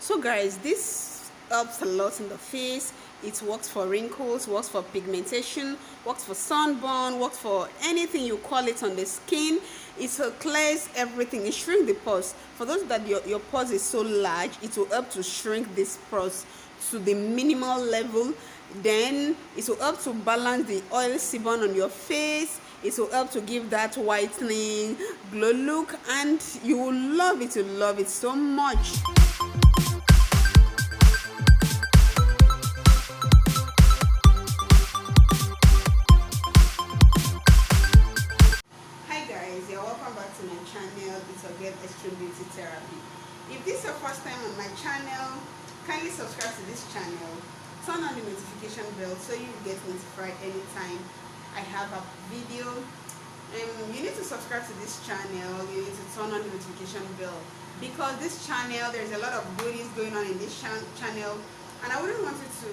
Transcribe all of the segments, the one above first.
So guys, this helps a lot in the face. It works for wrinkles, works for pigmentation, works for sunburn, works for anything you call it on the skin. It clears everything. It shrinks the pores. For those that your pores is so large, it will help to shrink this pores to the minimal level. Then it will help to balance the oil sebum on your face. It will help to give that whitening glow look, and you will love it. You love it so much. You're welcome back to my channel. It's Again Extreme Beauty Therapy. If this is your first time on my channel, kindly subscribe to this channel, turn on the notification bell so you get notified anytime I have a video. You need to subscribe to this channel. You need to turn on the notification bell, because this channel, there's a lot of goodies going on in this channel, and I wouldn't want you to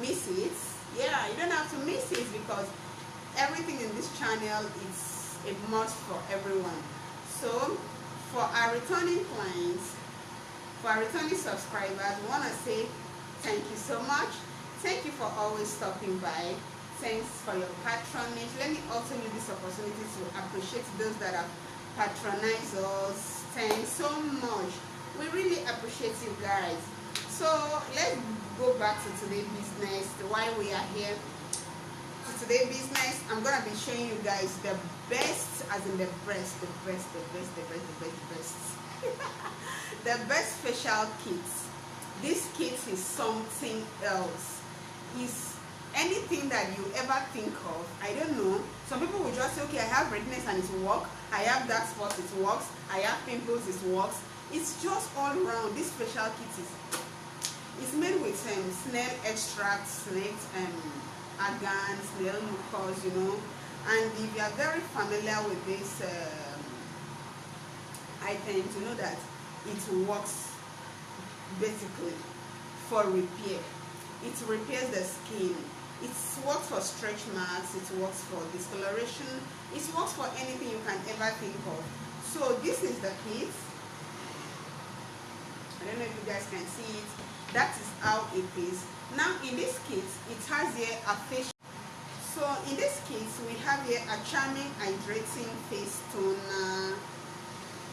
miss it. Yeah, you don't have to miss it, because everything in this channel is a must for everyone. So for our returning clients, for our returning subscribers, we want to say thank you so much. Thank you for always stopping by. Thanks for your patronage. Let me also use this opportunity to appreciate those that have patronized us. Thanks so much. We really appreciate you guys. So let's go back to today's business, why we are here. Today's business, I'm gonna be showing you guys the best, as in the best the best facial kits. This kit is something else. Is anything that you ever think of. I don't know, some people will just say, okay, I have redness and it works, I have dark spots, it works, I have pimples, it works. It's just all around. This facial kit is made with snail extract, snake argan, snail mucus, you know. And if you are very familiar with this items, you know that it works basically for repair. It repairs the skin. It works for stretch marks. It works for discoloration. It works for anything you can ever think of. So this is the kit. I don't know if you guys can see it. That is how it is. Now in this kit, it has here a facial. So in this kit, we have here a charming hydrating face toner.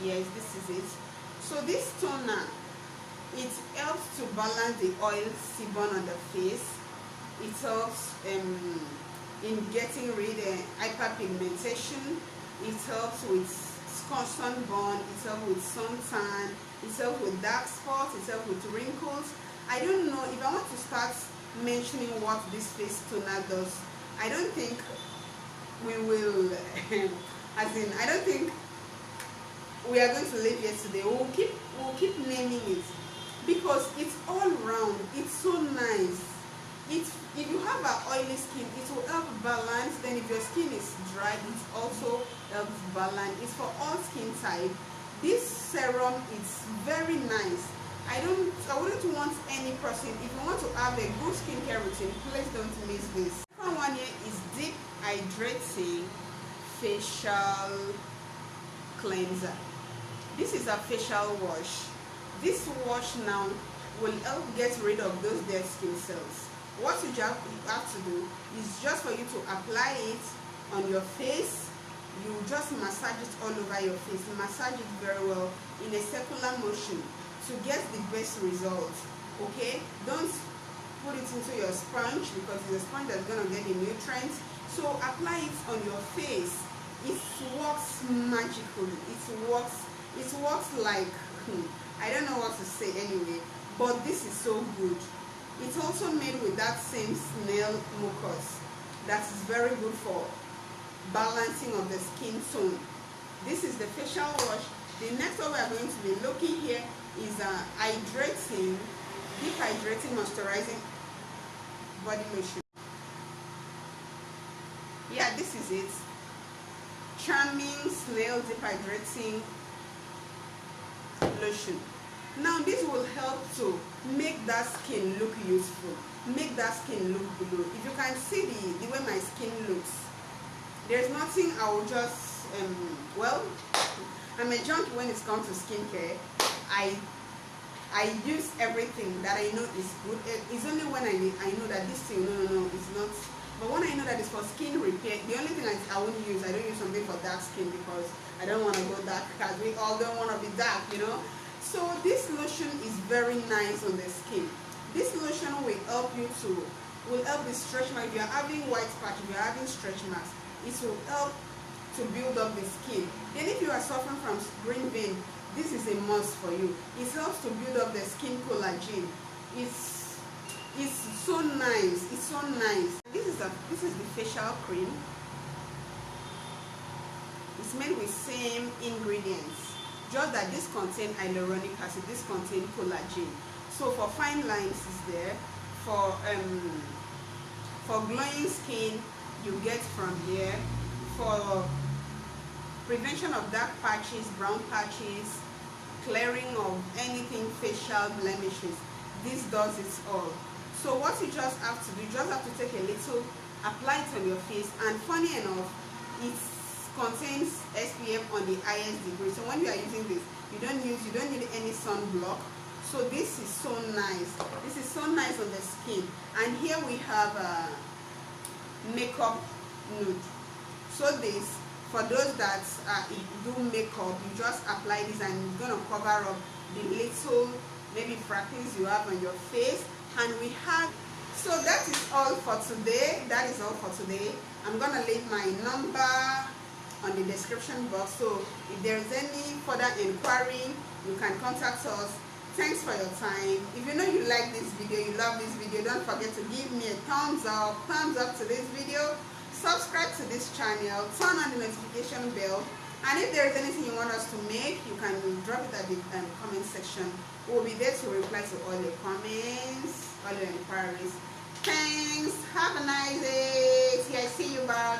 Yes, this is it. So this toner, it helps to balance the oil sebum on the face. It helps in getting rid of hyperpigmentation. It helps with sunburn. It helps with suntan. It helps with dark spots. It helps with wrinkles. I don't know if I want to start mentioning what this face toner does. I don't think we will, as in, I don't think we are going to leave here today. We'll keep naming it, because it's all round. It's so nice. If you have an oily skin, it will help balance. Then if your skin is dry, it also helps balance. It's for all skin type. This serum is very nice. I wouldn't want any person, if you want to have a good skincare routine, please don't miss this. The second one here is Deep Hydrating Facial Cleanser. This is a facial wash. This wash now will help get rid of those dead skin cells. What you have to do is just for you to apply it on your face. You just massage it all over your face. Massage it very well in a circular motion to get the best results. Okay, don't put it into your sponge, because it's a sponge that's going to get the nutrients. So apply it on your face. It works magically. It works like I don't know what to say anyway, but this is so good. It's also made with that same snail mucus that is very good for balancing of the skin tone. This is the facial wash. The next one we are going to be looking here is hydrating, deep hydrating, moisturizing body lotion. Yeah, this is it. Charming snail deep hydrating lotion. Now this will help to make that skin look youthful, make that skin look glow. If you can see the way my skin looks, there's nothing I will just well, I'm a junkie when it comes to skincare. I I use everything that I know is good. It's only when I know that this thing, no, it's not. But when I know that it's for skin repair, the only thing I won't use, I don't use something for dark skin because I don't want to go dark, because we all don't want to be dark, you know. So this lotion is very nice on the skin. This lotion will help you will help the stretch marks. If you are having white patch, if you are having stretch marks, it will help to build up the skin. Then if you are suffering from green vein, this is a must for you. It helps to build up the skin collagen. It's so nice. It's so nice. This is the facial cream. It's made with same ingredients, just that this contains hyaluronic acid, this contains collagen. So for fine lines is there. For glowing skin, you get from here. For prevention of dark patches, brown patches, clearing of anything facial blemishes, this does it all. So what you just have to do, you just have to take a little, apply it on your face, and funny enough, it contains SPF on the highest degree. So when you are using this, you don't need any sunblock. So this is so nice. This is so nice on the skin. And here we have a makeup nude. So this, for those that do makeup, you just apply this and it's going to cover up the little maybe freckles you have on your face. And we have, so that is all for today. That is all for today. I'm going to leave my number on the description box. So if there is any further inquiry, you can contact us. Thanks for your time. If you know you like this video, you love this video, don't forget to give me a thumbs up to this video. Subscribe to this channel, turn on the notification bell, and if there is anything you want us to make, you can drop it at the comment section. We will be there to reply to all your comments, all your inquiries. Thanks. Have a nice day. See, I see you back.